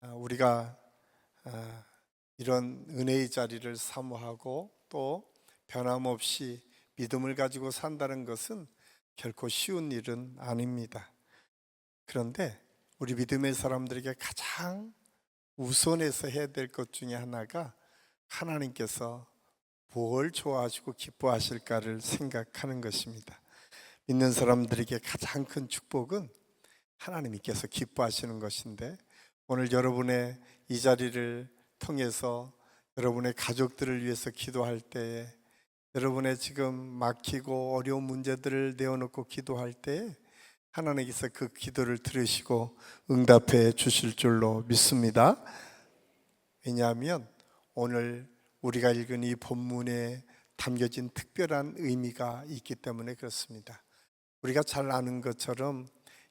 우리가 이런 은혜의 자리를 사모하고 또 변함없이 믿음을 가지고 산다는 것은 결코 쉬운 일은 아닙니다. 그런데 우리 믿음의 사람들에게 가장 우선해서 해야 될 것 중에 하나가 하나님께서 뭘 좋아하시고 기뻐하실까를 생각하는 것입니다. 믿는 사람들에게 가장 큰 축복은 하나님께서 기뻐하시는 것인데, 오늘 여러분의 이 자리를 통해서 여러분의 가족들을 위해서 기도할 때에, 여러분의 지금 막히고 어려운 문제들을 내어놓고 기도할 때에 하나님께서 그 기도를 들으시고 응답해 주실 줄로 믿습니다. 왜냐하면 오늘 우리가 읽은 이 본문에 담겨진 특별한 의미가 있기 때문에 그렇습니다. 우리가 잘 아는 것처럼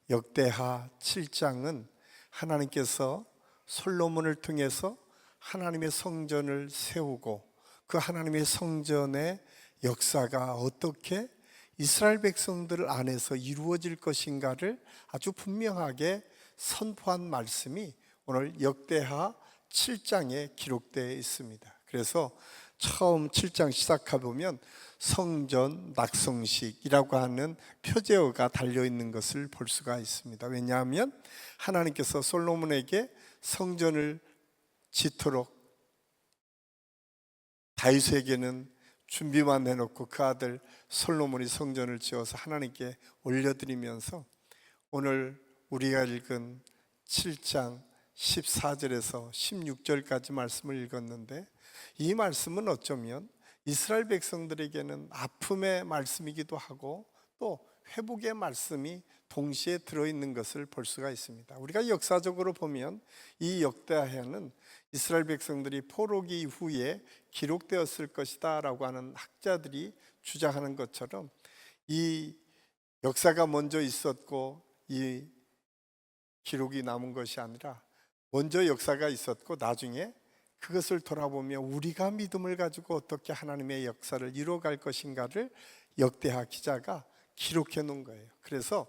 역대하 7장은 하나님께서 솔로몬을 통해서 하나님의 성전을 세우고 그 하나님의 성전의 역사가 어떻게 이스라엘 백성들 안에서 이루어질 것인가를 아주 분명하게 선포한 말씀이 오늘 역대하 7장에 기록되어 있습니다. 그래서 처음 7장 시작해보면 성전 낙성식이라고 하는 표제어가 달려있는 것을 볼 수가 있습니다. 왜냐하면 하나님께서 솔로몬에게 성전을 짓도록 다윗에게는 준비만 해놓고 그 아들 솔로몬이 성전을 지어서 하나님께 올려드리면서 오늘 우리가 읽은 7장 14절에서 16절까지 말씀을 읽었는데, 이 말씀은 어쩌면 이스라엘 백성들에게는 아픔의 말씀이기도 하고 또 회복의 말씀이 동시에 들어있는 것을 볼 수가 있습니다. 우리가 역사적으로 보면 이 역대하는 이스라엘 백성들이 포로기 이후에 기록되었을 것이다 라고 하는 학자들이 주장하는 것처럼 이 역사가 먼저 있었고 이 기록이 남은 것이 아니라 먼저 역사가 있었고 나중에 그것을 돌아보며 우리가 믿음을 가지고 어떻게 하나님의 역사를 이루어갈 것인가를 역대하 기자가 기록해 놓은 거예요. 그래서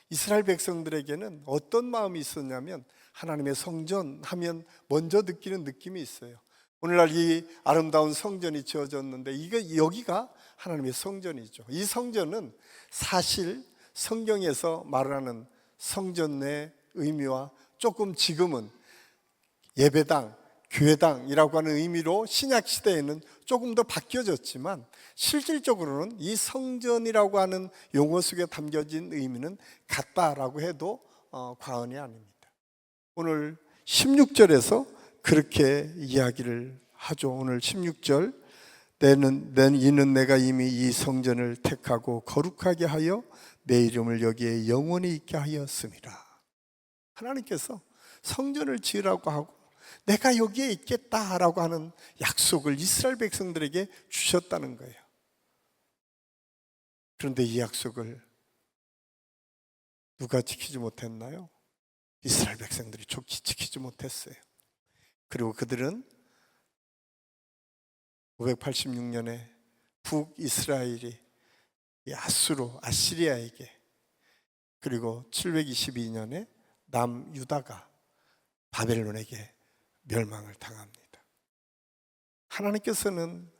이스라엘 백성들에게는 어떤 마음이 있었냐면, 하나님의 성전 하면 먼저 느끼는 느낌이 있어요. 오늘날 이 아름다운 성전이 지어졌는데 여기가 하나님의 성전이죠. 이 성전은 사실 성경에서 말하는 성전의 의미와 조금 지금은 예배당, 교회당이라고 하는 의미로 신약 시대에는 조금 더 바뀌어졌지만, 실질적으로는 이 성전이라고 하는 용어 속에 담겨진 의미는 같다라고 해도 과언이 아닙니다. 오늘 16절에서 그렇게 이야기를 하죠. 오늘 16절, 이는 내가 이미 이 성전을 택하고 거룩하게 하여 내 이름을 여기에 영원히 있게 하였음이라. 하나님께서 성전을 지으라고 하고 내가 여기에 있겠다라고 하는 약속을 이스라엘 백성들에게 주셨다는 거예요. 그런데 이 약속을 누가 지키지 못했나요? 이스라엘 백성들이 지키지 못했어요. 그리고 그들은 586년에 북이스라엘이 아시리아에게, 그리고 722년에 남유다가 바벨론에게 멸망을 당합니다. 하나님께서는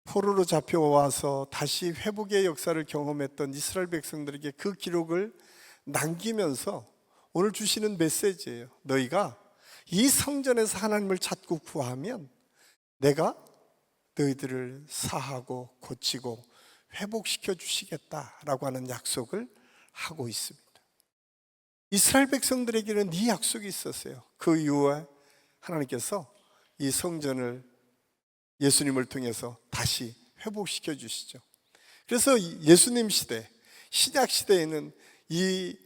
포로로 잡혀와서 다시 회복의 역사를 경험했던 이스라엘 백성들에게 그 기록을 남기면서 오늘 주시는 메시지예요. 너희가 이 성전에서 하나님을 찾고 구하면 내가 너희들을 사하고 고치고 회복시켜 주시겠다라고 하는 약속을 하고 있습니다. 이스라엘 백성들에게는 이 약속이 있었어요. 그 이후에 하나님께서 이 성전을 예수님을 통해서 다시 회복시켜 주시죠. 그래서 예수님 시대, 신약 시대에는 이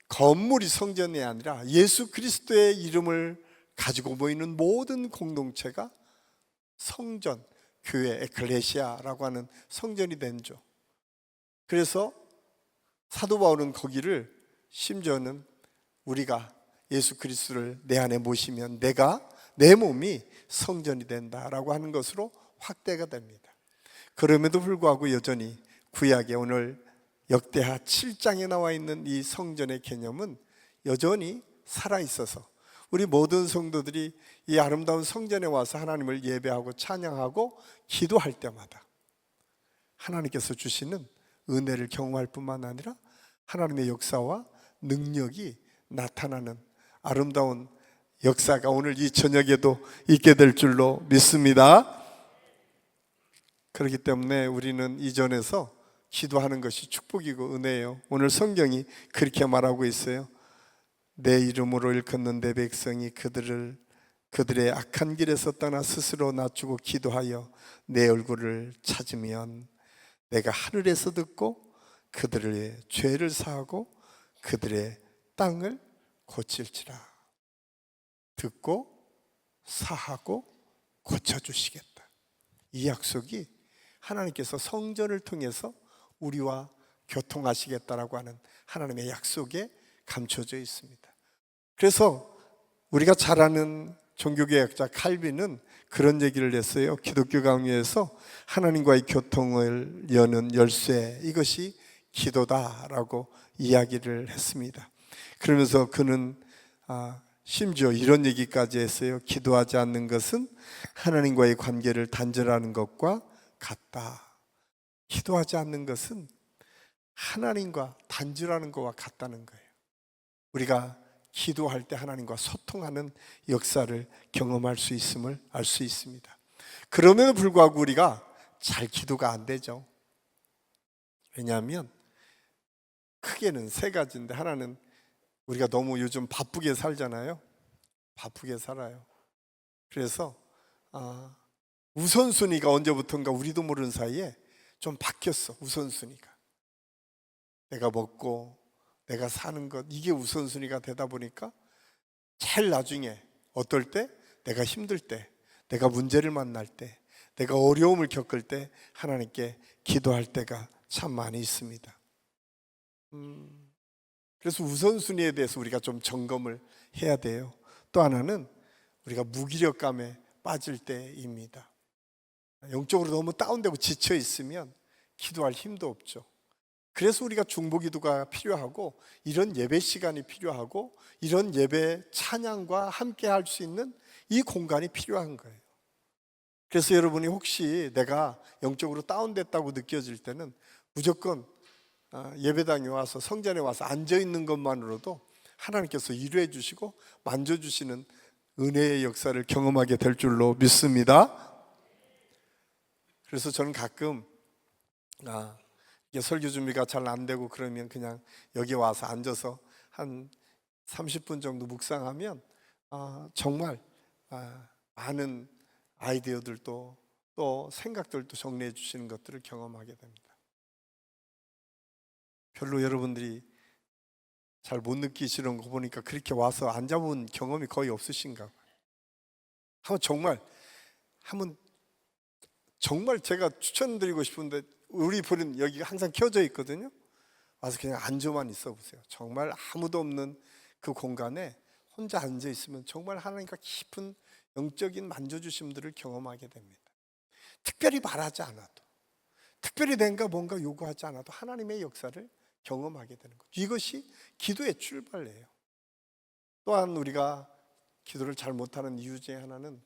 건물이 성전이 아니라 예수 그리스도의 이름을 가지고 모이는 모든 공동체가 성전, 교회, 에클레시아라고 하는 성전이 된죠. 그래서 사도 바울은 거기를 심지어는 우리가 예수 그리스도를 내 안에 모시면 내 몸이 성전이 된다라고 하는 것으로 확대가 됩니다. 그럼에도 불구하고 여전히 구약에 오늘 역대하 7장에 나와 있는 이 성전의 개념은 여전히 살아있어서 우리 모든 성도들이 이 아름다운 성전에 와서 하나님을 예배하고 찬양하고 기도할 때마다 하나님께서 주시는 은혜를 경험할 뿐만 아니라 하나님의 역사와 능력이 나타나는 아름다운 역사가 오늘 이 저녁에도 있게 될 줄로 믿습니다. 그렇기 때문에 우리는 이전에서 기도하는 것이 축복이고 은혜예요. 오늘 성경이 그렇게 말하고 있어요. 내 이름으로 일컫는 내 백성이 그들의 악한 길에서 떠나 스스로 낮추고 기도하여 내 얼굴을 찾으면 내가 하늘에서 듣고 그들의 죄를 사하고 그들의 땅을 고칠지라. 듣고 사하고 고쳐주시겠다. 이 약속이 하나님께서 성전을 통해서 우리와 교통하시겠다라고 하는 하나님의 약속에 감춰져 있습니다. 그래서 우리가 잘 아는 종교개혁자 칼빈은 그런 얘기를 했어요. 기독교 강요에서 하나님과의 교통을 여는 열쇠, 이것이 기도다라고 이야기를 했습니다. 그러면서 그는 심지어 이런 얘기까지 했어요. 기도하지 않는 것은 하나님과의 관계를 단절하는 것과 같다. 기도하지 않는 것은 하나님과 단절하는 것과 같다는 거예요. 우리가 기도할 때 하나님과 소통하는 역사를 경험할 수 있음을 알 수 있습니다. 그럼에도 불구하고 우리가 잘 기도가 안 되죠. 왜냐하면 크게는 세 가지인데, 하나는 우리가 너무 요즘 바쁘게 살잖아요. 바쁘게 살아요. 그래서 우선순위가 언제부턴가 우리도 모르는 사이에 좀 바뀌었어. 우선순위가 내가 먹고 내가 사는 것, 이게 우선순위가 되다 보니까 제일 나중에 어떨 때? 내가 힘들 때, 내가 문제를 만날 때, 내가 어려움을 겪을 때 하나님께 기도할 때가 참 많이 있습니다. 그래서 우선순위에 대해서 우리가 좀 점검을 해야 돼요. 또 하나는 우리가 무기력감에 빠질 때입니다. 영적으로 너무 다운되고 지쳐 있으면 기도할 힘도 없죠. 그래서 우리가 중보기도가 필요하고, 이런 예배 시간이 필요하고, 이런 예배 찬양과 함께 할 수 있는 이 공간이 필요한 거예요. 그래서 여러분이 혹시 내가 영적으로 다운됐다고 느껴질 때는 무조건 예배당에 와서, 성전에 와서 앉아있는 것만으로도 하나님께서 위로해 주시고 만져주시는 은혜의 역사를 경험하게 될 줄로 믿습니다. 그래서 저는 가끔 설교 준비가 잘 안 되고 그러면 그냥 여기 와서 앉아서 한 30분 정도 묵상하면 정말 많은 아이디어들도 또 생각들도 정리해 주시는 것들을 경험하게 됩니다. 별로 여러분들이 잘 못 느끼시는 거 보니까 그렇게 와서 앉아본 경험이 거의 없으신가 봐요. 정말 제가 추천드리고 싶은데, 우리 불은 여기 항상 켜져 있거든요. 와서 그냥 앉아만 있어 보세요. 정말 아무도 없는 그 공간에 혼자 앉아 있으면 정말 하나님과 깊은 영적인 만져주심들을 경험하게 됩니다. 특별히 말하지 않아도, 특별히 뭔가 요구하지 않아도 하나님의 역사를 경험하게 되는 거죠. 이것이 기도의 출발이에요. 또한 우리가 기도를 잘 못하는 이유 중에 하나는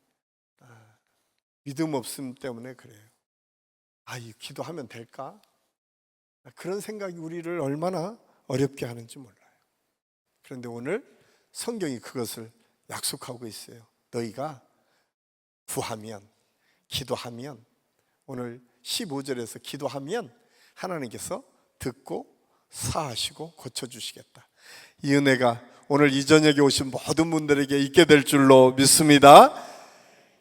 믿음 없음 때문에 그래요. 이 기도하면 될까? 그런 생각이 우리를 얼마나 어렵게 하는지 몰라요. 그런데 오늘 성경이 그것을 약속하고 있어요. 너희가 구하면, 기도하면, 오늘 15절에서 기도하면 하나님께서 듣고 사하시고 고쳐주시겠다. 이 은혜가 오늘 이 저녁에 오신 모든 분들에게 있게 될 줄로 믿습니다.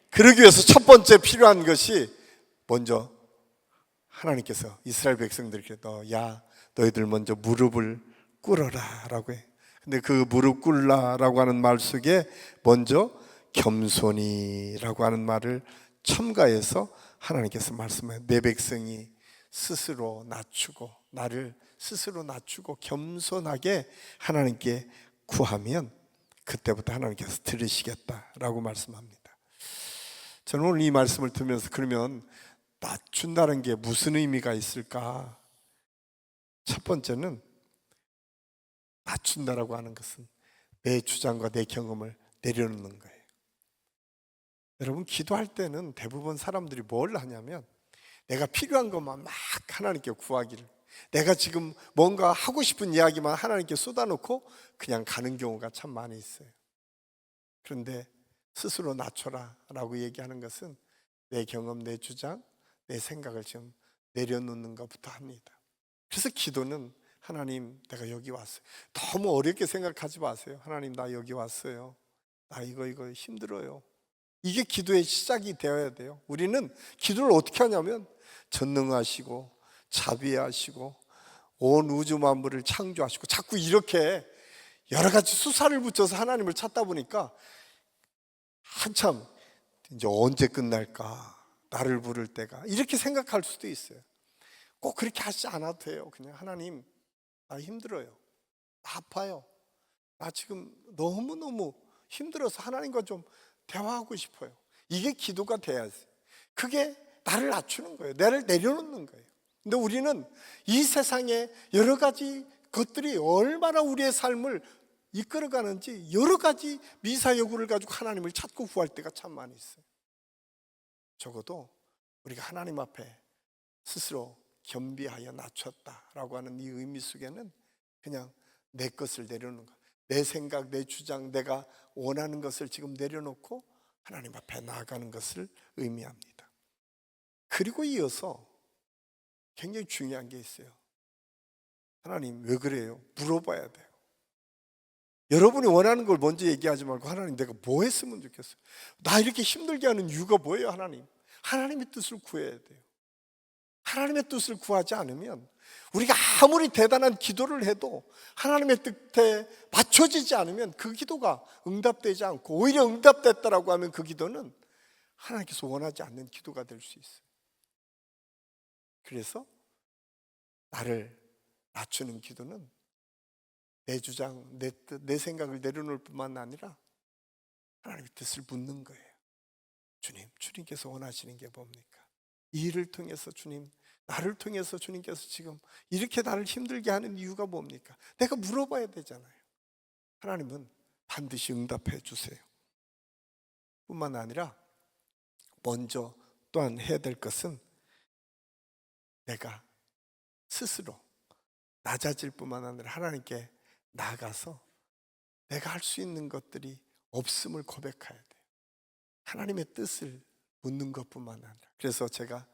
그러기 위해서 첫 번째 필요한 것이, 먼저 하나님께서 이스라엘 백성들에게 너희들 먼저 무릎을 꿇어라 라고 해. 근데 그 무릎 꿇라라고 하는 말 속에 먼저 겸손히라고 하는 말을 첨가해서 하나님께서 말씀해요. 내 백성이 스스로 낮추고, 나를 스스로 낮추고 겸손하게 하나님께 구하면 그때부터 하나님께서 들으시겠다라고 말씀합니다. 저는 오늘 이 말씀을 들으면서, 그러면 낮춘다는 게 무슨 의미가 있을까? 첫 번째는, 낮춘다라고 하는 것은 내 주장과 내 경험을 내려놓는 거예요. 여러분, 기도할 때는 대부분 사람들이 뭘 하냐면 내가 필요한 것만 막 하나님께 구하기를, 내가 지금 뭔가 하고 싶은 이야기만 하나님께 쏟아놓고 그냥 가는 경우가 참 많이 있어요. 그런데 스스로 낮춰라 라고 얘기하는 것은 내 경험, 내 주장, 내 생각을 좀 내려놓는 것부터 합니다. 그래서 기도는 하나님, 내가 여기 왔어요. 너무 어렵게 생각하지 마세요. 하나님, 나 여기 왔어요. 나 이거 힘들어요. 이게 기도의 시작이 되어야 돼요. 우리는 기도를 어떻게 하냐면 전능하시고 자비하시고 온 우주 만물을 창조하시고, 자꾸 이렇게 여러 가지 수사를 붙여서 하나님을 찾다 보니까 한참 이제 언제 끝날까, 나를 부를 때가, 이렇게 생각할 수도 있어요. 꼭 그렇게 하지 않아도 돼요. 그냥 하나님, 나 힘들어요. 나 아파요. 나 지금 너무너무 힘들어서 하나님과 좀 대화하고 싶어요. 이게 기도가 돼야지. 그게 나를 낮추는 거예요. 나를 내려놓는 거예요. 근데 우리는 이 세상에 여러 가지 것들이 얼마나 우리의 삶을 이끌어가는지 여러 가지 미사여구를 가지고 하나님을 찾고 구할 때가 참 많이 있어요. 적어도 우리가 하나님 앞에 스스로 겸비하여 낮췄다라고 하는 이 의미 속에는 그냥 내 것을 내려놓는 것, 내 생각, 내 주장, 내가 원하는 것을 지금 내려놓고 하나님 앞에 나아가는 것을 의미합니다. 그리고 이어서 굉장히 중요한 게 있어요. 하나님, 왜 그래요? 물어봐야 돼요. 여러분이 원하는 걸 먼저 얘기하지 말고, 하나님, 내가 뭐 했으면 좋겠어요? 나 이렇게 힘들게 하는 이유가 뭐예요? 하나님, 하나님의 뜻을 구해야 돼요. 하나님의 뜻을 구하지 않으면 우리가 아무리 대단한 기도를 해도 하나님의 뜻에 맞춰지지 않으면 그 기도가 응답되지 않고, 오히려 응답됐다라고 하면 그 기도는 하나님께서 원하지 않는 기도가 될 수 있어요. 그래서 나를 낮추는 기도는 내 주장, 내 뜻, 내 생각을 내려놓을 뿐만 아니라 하나님의 뜻을 묻는 거예요. 주님, 주님께서 원하시는 게 뭡니까? 이 일을 통해서 주님, 나를 통해서 주님께서 지금 이렇게 나를 힘들게 하는 이유가 뭡니까? 내가 물어봐야 되잖아요. 하나님은 반드시 응답해 주세요. 뿐만 아니라 먼저 또한 해야 될 것은 내가 스스로 낮아질 뿐만 아니라 하나님께 나아가서 내가 할 수 있는 것들이 없음을 고백해야 돼요. 하나님의 뜻을 묻는 것뿐만 아니라. 그래서 제가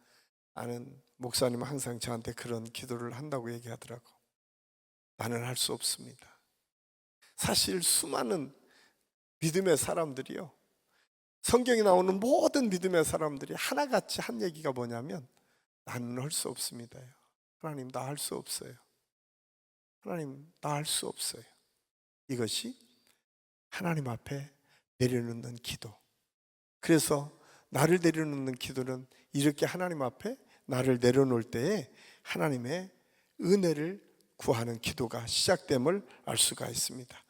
아는 목사님은 항상 저한테 그런 기도를 한다고 얘기하더라고. 나는 할 수 없습니다. 사실 수많은 믿음의 사람들이요, 성경에 나오는 모든 믿음의 사람들이 하나같이 한 얘기가 뭐냐면, 나는 할 수 없습니다. 하나님, 나 할 수 없어요. 하나님, 나 할 수 없어요. 이것이 하나님 앞에 내려놓는 기도. 그래서 나를 내려놓는 기도는 이렇게 하나님 앞에 나를 내려놓을 때에 하나님의 은혜를 구하는 기도가 시작됨을 알 수가 있습니다.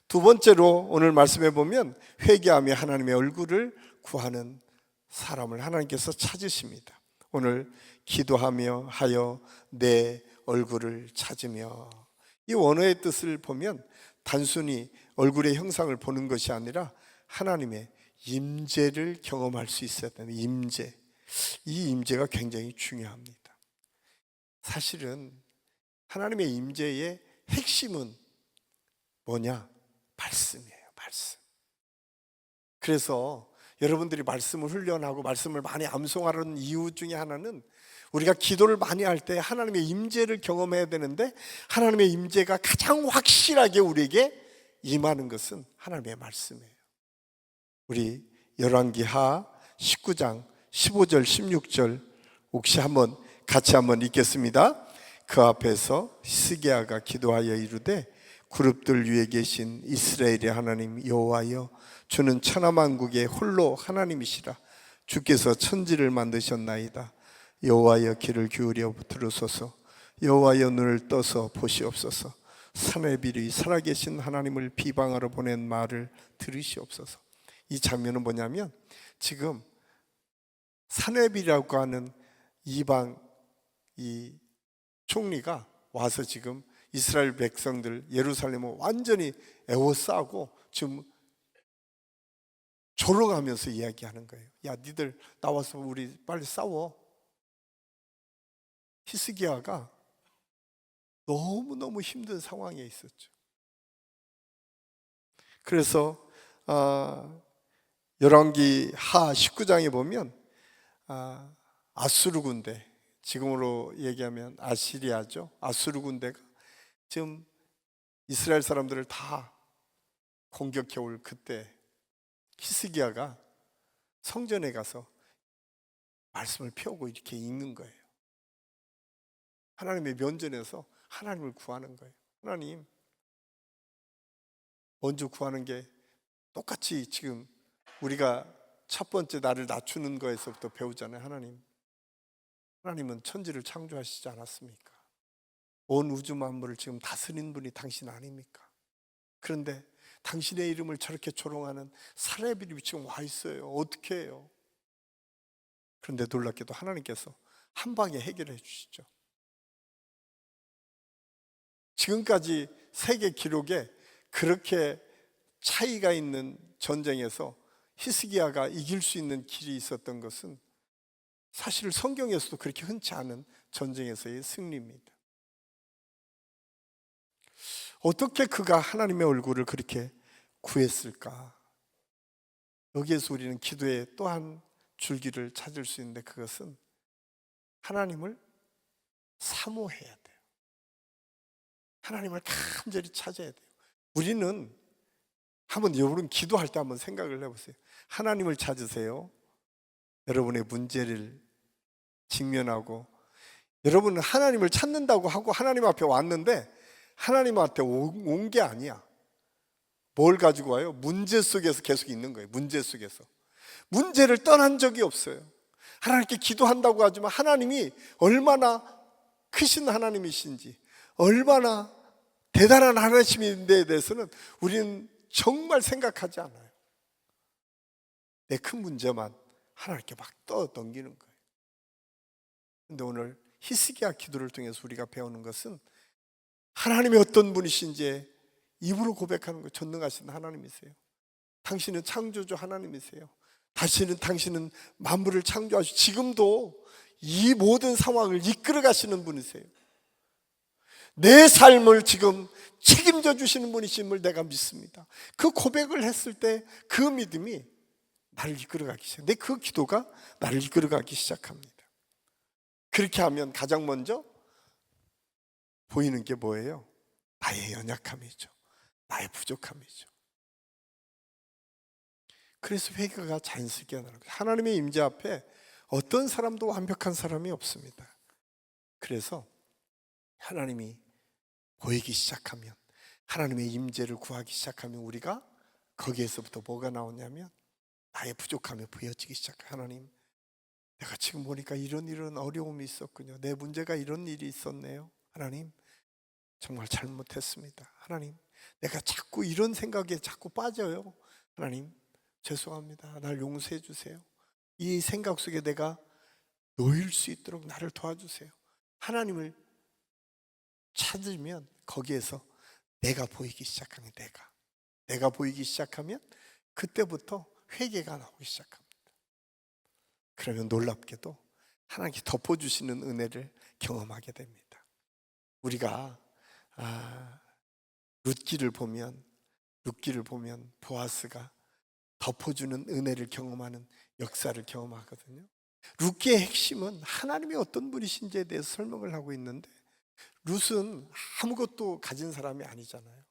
두 번째로 오늘 말씀해 보면 회개하며 하나님의 얼굴을 구하는 사람을 하나님께서 찾으십니다. 오늘 기도하며 하여 내 얼굴을 찾으며, 이 원어의 뜻을 보면 단순히 얼굴의 형상을 보는 것이 아니라 하나님의 임재를 경험할 수 있어야 되는 임재, 이 임재가 굉장히 중요합니다. 사실은 하나님의 임재의 핵심은 뭐냐? 말씀이에요. 말씀. 그래서 여러분들이 말씀을 훈련하고 말씀을 많이 암송하는 이유 중에 하나는 우리가 기도를 많이 할 때 하나님의 임재를 경험해야 되는데, 하나님의 임재가 가장 확실하게 우리에게 임하는 것은 하나님의 말씀이에요. 우리 열왕기하 19장 15절 16절 혹시 같이 한번 읽겠습니다. 그 앞에서 히스기야가 기도하여 이르되, 그룹들 위에 계신 이스라엘의 하나님 여호와여, 주는 천하만국의 홀로 하나님이시라. 주께서 천지를 만드셨나이다. 여호와여, 귀를 기울여 들으소서. 여호와여, 눈을 떠서 보시옵소서. 산의 비리 살아계신 하나님을 비방하러 보낸 말을 들으시옵소서. 이 장면은 뭐냐면, 지금 산헤빌이라고 하는 이방 이 총리가 와서 지금 이스라엘 백성들 예루살렘을 완전히 에워싸고 지금 졸어가면서 이야기하는 거예요. 야, 니들 나와서 우리 빨리 싸워. 히스기야가 너무너무 힘든 상황에 있었죠. 그래서 열왕기 하 19장에 보면 아수르 군대, 지금으로 얘기하면 아시리아죠. 아수르 군대가 지금 이스라엘 사람들을 다 공격해 올 그때 히스기야가 성전에 가서 말씀을 펴고 이렇게 읽는 거예요. 하나님의 면전에서 하나님을 구하는 거예요. 하나님, 먼저 구하는 게 똑같이 지금 우리가 첫 번째 나를 낮추는 거에서부터 배우잖아요. 하나님은 천지를 창조하시지 않았습니까? 온 우주 만물을 지금 다스리는 분이 당신 아닙니까? 그런데 당신의 이름을 저렇게 조롱하는 사례비립이 지금 와 있어요. 어떻게 해요? 그런데 놀랍게도 하나님께서 한 방에 해결해 주시죠. 지금까지 세계 기록에 그렇게 차이가 있는 전쟁에서 히스기야가 이길 수 있는 길이 있었던 것은 사실 성경에서도 그렇게 흔치 않은 전쟁에서의 승리입니다. 어떻게 그가 하나님의 얼굴을 그렇게 구했을까? 여기에서 우리는 기도의 또 한 줄기를 찾을 수 있는데, 그것은 하나님을 사모해야 돼요. 하나님을 간절히 찾아야 돼요. 우리는 여러분 기도할 때 한번 생각을 해보세요. 하나님을 찾으세요. 여러분의 문제를 직면하고, 여러분은 하나님을 찾는다고 하고 하나님 앞에 왔는데 하나님한테 온 게 아니야. 뭘 가지고 와요? 문제 속에서 계속 있는 거예요. 문제 속에서 문제를 떠난 적이 없어요. 하나님께 기도한다고 하지만 하나님이 얼마나 크신 하나님이신지, 얼마나 대단한 하나님인데에 대해서는 우리는 정말 생각하지 않아요. 내 큰 문제만 하나님께 막 떠넘기는 거예요. 그런데 오늘 히스기야 기도를 통해서 우리가 배우는 것은 하나님이 어떤 분이신지 입으로 고백하는 거. 전능하신 하나님이세요. 당신은 창조주 하나님이세요. 당신은 만물을 창조하시고 지금도 이 모든 상황을 이끌어 가시는 분이세요. 내 삶을 지금 책임져 주시는 분이심을 내가 믿습니다. 그 고백을 했을 때 그 믿음이 나를 이끌어가기 시작합니다. 그 기도가 나를 이끌어가기 시작합니다. 그렇게 하면 가장 먼저 보이는 게 뭐예요? 나의 연약함이죠. 나의 부족함이죠. 그래서 회개가 자연스럽게 나는 거예요. 하나님의 임재 앞에 어떤 사람도 완벽한 사람이 없습니다. 그래서 하나님이 보이기 시작하면, 하나님의 임재를 구하기 시작하면 우리가 거기에서부터 뭐가 나오냐면 나의 부족함이 보여지기 시작해요. 하나님, 내가 지금 보니까 이런 어려움이 있었군요. 내 문제가 이런 일이 있었네요. 하나님, 정말 잘못했습니다. 하나님, 내가 자꾸 이런 생각에 자꾸 빠져요. 하나님, 죄송합니다. 날 용서해 주세요. 이 생각 속에 내가 놓일 수 있도록 나를 도와주세요. 하나님을 찾으면 거기에서 내가 보이기 시작하면, 내가 보이기 시작하면 그때부터 회개가 나오기 시작합니다. 그러면 놀랍게도 하나님께 덮어주시는 은혜를 경험하게 됩니다. 우리가 룻기를 보면 보아스가 덮어주는 은혜를 경험하는 역사를 경험하거든요. 룻기의 핵심은 하나님이 어떤 분이신지에 대해서 설명을 하고 있는데, 룻은 아무것도 가진 사람이 아니잖아요.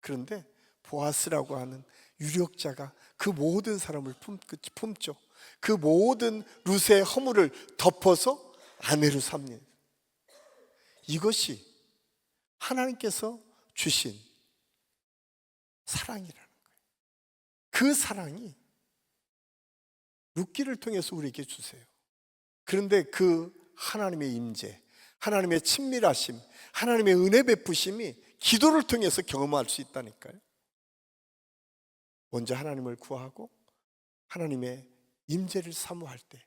그런데 보아스라고 하는 유력자가 그 모든 사람을 품죠. 그 모든 룻의 허물을 덮어서 아내로 삼는, 이것이 하나님께서 주신 사랑이라는 거예요. 그 사랑이 룻기를 통해서 우리에게 주세요. 그런데 그 하나님의 임재, 하나님의 친밀하심, 하나님의 은혜 베푸심이 기도를 통해서 경험할 수 있다니까요. 먼저 하나님을 구하고 하나님의 임재를 사모할 때,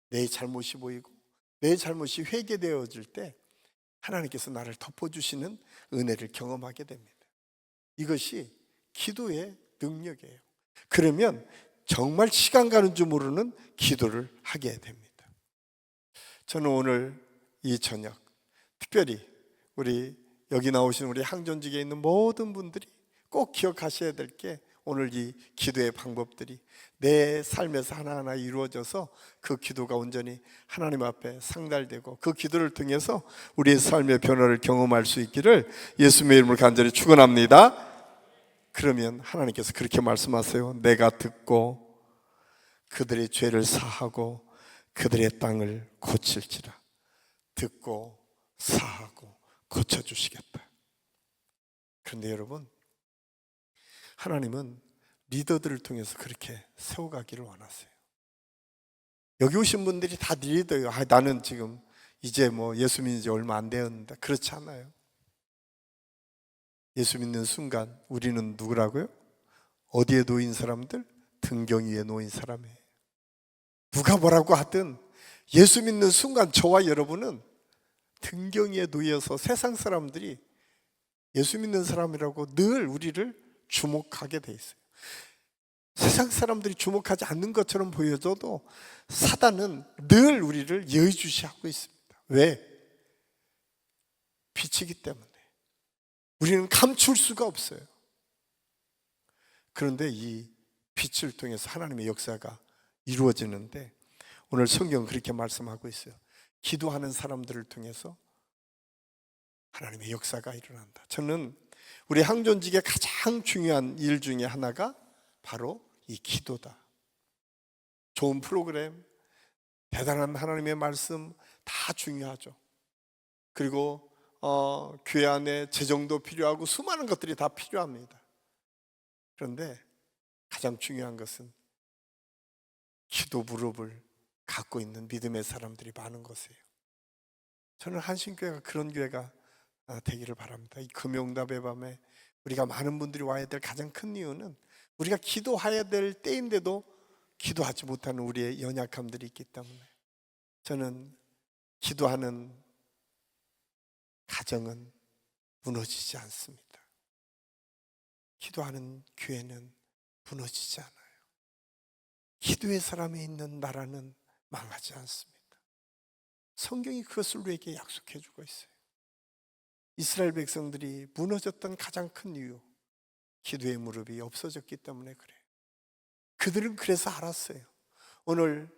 내 잘못이 보이고 내 잘못이 회개되어질 때 하나님께서 나를 덮어주시는 은혜를 경험하게 됩니다. 이것이 기도의 능력이에요. 그러면 정말 시간 가는 줄 모르는 기도를 하게 됩니다. 저는 오늘 이 저녁 특별히 우리 여기 나오신 우리 항전직에 있는 모든 분들이 꼭 기억하셔야 될 게, 오늘 이 기도의 방법들이 내 삶에서 하나하나 이루어져서 그 기도가 온전히 하나님 앞에 상달되고 그 기도를 통해서 우리의 삶의 변화를 경험할 수 있기를 예수님의 이름으로 간절히 축원합니다. 그러면 하나님께서 그렇게 말씀하세요. 내가 듣고 그들의 죄를 사하고 그들의 땅을 고칠지라. 듣고 사하고 고쳐주시겠다. 그런데 여러분, 하나님은 리더들을 통해서 그렇게 세워가기를 원하세요. 여기 오신 분들이 다 리더예요. 나는 지금 이제 예수 믿은 지 얼마 안 되었는데, 그렇지 않아요. 예수 믿는 순간 우리는 누구라고요? 어디에 놓인 사람들? 등경 위에 놓인 사람이에요. 누가 뭐라고 하든 예수 믿는 순간 저와 여러분은 등경 위에 놓여서 세상 사람들이 예수 믿는 사람이라고 늘 우리를 주목하게 돼 있어요. 세상 사람들이 주목하지 않는 것처럼 보여져도 사단은 늘 우리를 예의주시하고 있습니다. 왜? 빛이기 때문에. 우리는 감출 수가 없어요. 그런데 이 빛을 통해서 하나님의 역사가 이루어지는데, 오늘 성경은 그렇게 말씀하고 있어요. 기도하는 사람들을 통해서 하나님의 역사가 일어난다. 저는 우리 항존직의 가장 중요한 일 중에 하나가 바로 이 기도다. 좋은 프로그램, 대단한 하나님의 말씀 다 중요하죠. 그리고 교회 안에 재정도 필요하고 수많은 것들이 다 필요합니다. 그런데 가장 중요한 것은 기도 무릎을 갖고 있는 믿음의 사람들이 많은 것이에요. 저는 한신교회가 그런 교회가 되기를 바랍니다. 이 금요응답의 밤에 우리가 많은 분들이 와야 될 가장 큰 이유는 우리가 기도해야 될 때인데도 기도하지 못하는 우리의 연약함들이 있기 때문에, 저는 기도하는 가정은 무너지지 않습니다. 기도하는 교회는 무너지지 않아요. 기도의 사람이 있는 나라는 망하지 않습니다. 성경이 그것을 우리에게 약속해 주고 있어요. 이스라엘 백성들이 무너졌던 가장 큰 이유, 기도의 무릎이 없어졌기 때문에 그래요. 그들은 그래서 알았어요. 오늘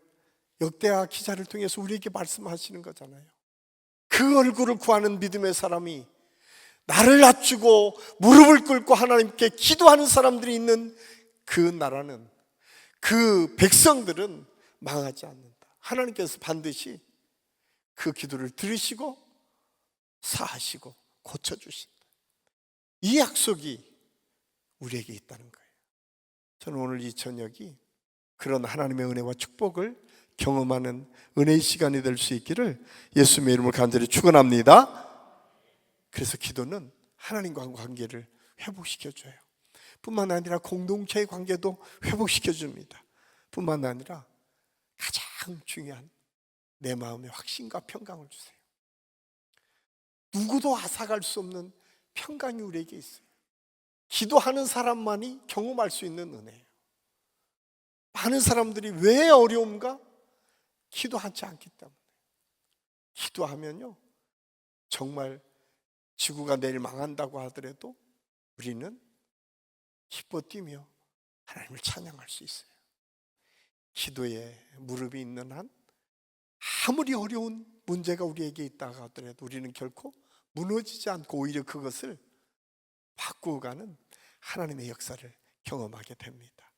역대하 기자를 통해서 우리에게 말씀하시는 거잖아요. 그 얼굴을 구하는 믿음의 사람이, 나를 낮추고 무릎을 꿇고 하나님께 기도하는 사람들이 있는 그 나라는, 그 백성들은 망하지 않는다. 하나님께서 반드시 그 기도를 들으시고 사하시고 고쳐주신다. 이 약속이 우리에게 있다는 거예요. 저는 오늘 이 저녁이 그런 하나님의 은혜와 축복을 경험하는 은혜의 시간이 될 수 있기를 예수님의 이름으로 간절히 축원합니다. 그래서 기도는 하나님과 관계를 회복시켜줘요. 뿐만 아니라 공동체의 관계도 회복시켜줍니다. 뿐만 아니라 가장 중요한 내 마음의 확신과 평강을 주세요. 누구도 앗아갈 수 없는 평강이 우리에게 있어요. 기도하는 사람만이 경험할 수 있는 은혜예요. 많은 사람들이 왜 어려움가? 기도하지 않기 때문에. 기도하면요, 정말 지구가 내일 망한다고 하더라도 우리는 기뻐 뛰며 하나님을 찬양할 수 있어요. 기도에 무릎이 있는 한 아무리 어려운 문제가 우리에게 있다고 하더라도 우리는 결코 무너지지 않고 오히려 그것을 바꾸어가는 하나님의 역사를 경험하게 됩니다.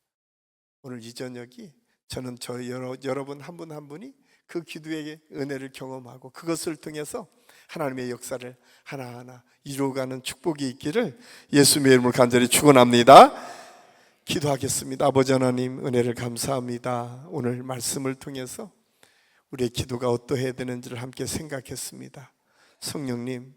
오늘 이 저녁이 저는 여러분 한 분 한 분이 그 기도의 은혜를 경험하고 그것을 통해서 하나님의 역사를 하나하나 이루어가는 축복이 있기를 예수님의 이름으로 간절히 축원합니다. 기도하겠습니다. 아버지 하나님, 은혜를 감사합니다. 오늘 말씀을 통해서 우리의 기도가 어떠해야 되는지를 함께 생각했습니다. 성령님,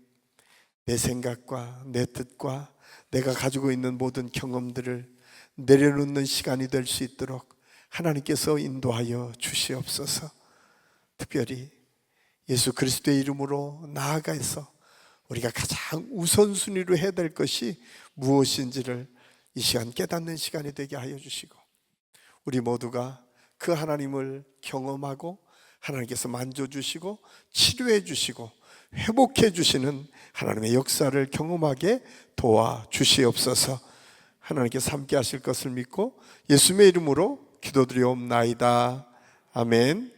내 생각과 내 뜻과 내가 가지고 있는 모든 경험들을 내려놓는 시간이 될 수 있도록 하나님께서 인도하여 주시옵소서. 특별히 예수 그리스도의 이름으로 나아가서 우리가 가장 우선순위로 해야 될 것이 무엇인지를 이 시간 깨닫는 시간이 되게 하여 주시고, 우리 모두가 그 하나님을 경험하고 하나님께서 만져주시고 치료해 주시고 회복해 주시는 하나님의 역사를 경험하게 도와주시옵소서. 하나님께서 함께 하실 것을 믿고 예수님의 이름으로 기도드리옵나이다. 아멘.